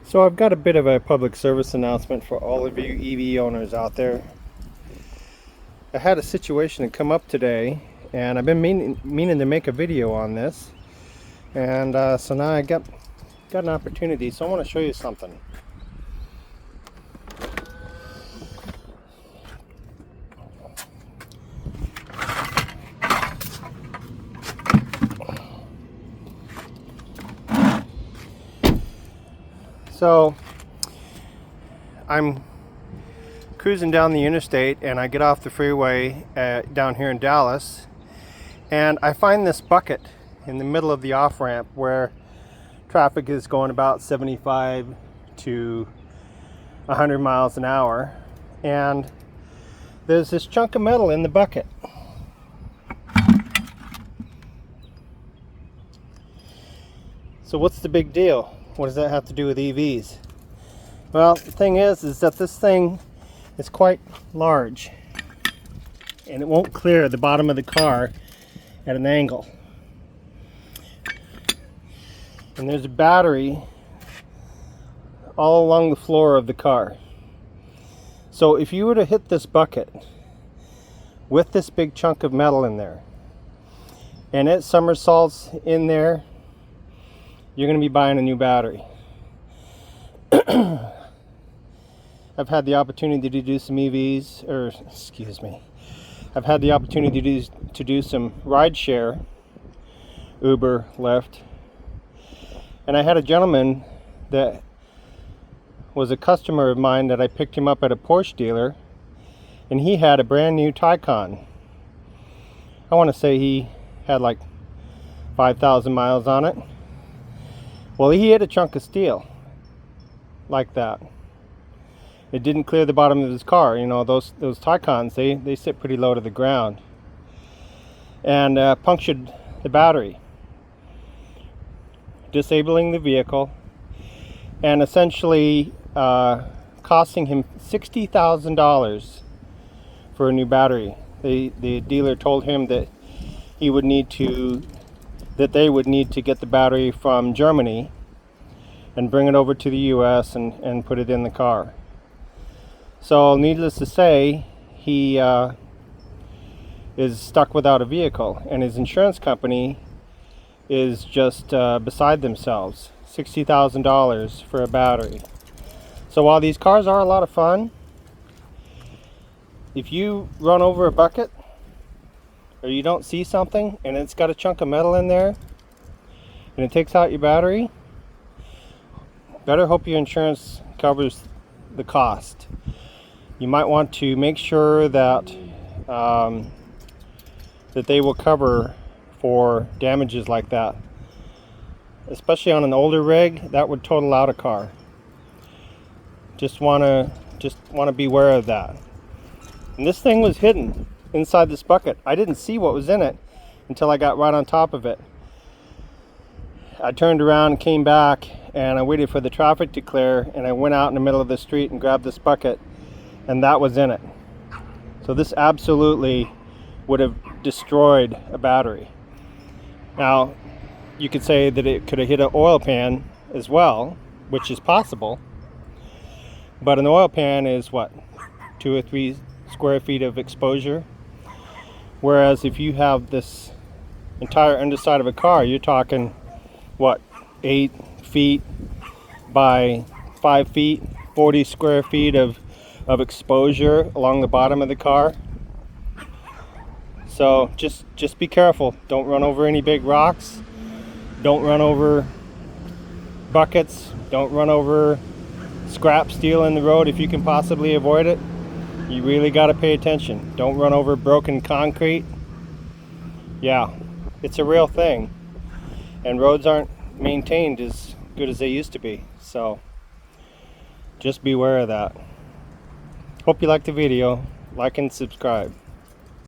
So I've got a bit of a public service announcement for all of you EV owners out there. I had a situation come up today, and I've been meaning to make a video on this, and so now I got an opportunity. So I want to show you something. So I'm cruising down the interstate, and I get off the freeway down here in Dallas, and I find this bucket in the middle of the off-ramp where traffic is going about 75 to 100 miles an hour, and there's this chunk of metal in the bucket. So what's the big deal? What does that have to do with EVs? Well, the thing is that this thing is quite large, and it won't clear the bottom of the car at an angle. And there's a battery all along the floor of the car. So if you were to hit this bucket with this big chunk of metal in there, and it somersaults in there, you're going to be buying a new battery. I've had the opportunity to do some EVs, or excuse me, I've had the opportunity to do some ride share, Uber, Lyft, and I had a gentleman that was a customer of mine that I picked him up at a Porsche dealer, and he had a brand new Taycan. I want to say he had like 5,000 miles on it. Well, he hit a chunk of steel like that. It didn't clear the bottom of his car. You know, those Taycans, they sit pretty low to the ground, and punctured the battery, disabling the vehicle, and essentially costing him $60,000 for a new battery. The dealer told him that they would need to get the battery from Germany and bring it over to the US and put it in the car. So needless to say, he is stuck without a vehicle, and his insurance company is just beside themselves. $60,000 for a battery. So while these cars are a lot of fun, if you run over a bucket or you don't see something and it's got a chunk of metal in there and it takes out your battery, better hope your insurance covers the cost. You might want to make sure that that they will cover for damages like that, especially on an older rig that would total out a car. Just want to be aware of that. And this thing was hidden inside this bucket. I didn't see what was in it until I got right on top of it. I turned around and came back, and I waited for the traffic to clear, and I went out in the middle of the street and grabbed this bucket, and that was in it. So this absolutely would have destroyed a battery. Now, you could say that it could have hit an oil pan as well, which is possible, but an oil pan is what, 2 or 3 square feet of exposure, whereas if you have this entire underside of a car, you're talking what, 8 feet by 5 feet, 40 square feet of exposure along the bottom of the car. So just be careful. Don't run over any big rocks. Don't run over buckets. Don't run over scrap steel in the road if you can possibly avoid it. You really got to pay attention. Don't run over broken concrete. Yeah, it's a real thing. And roads aren't maintained as good as they used to be. So just be aware of that. Hope you liked the video. Like and subscribe.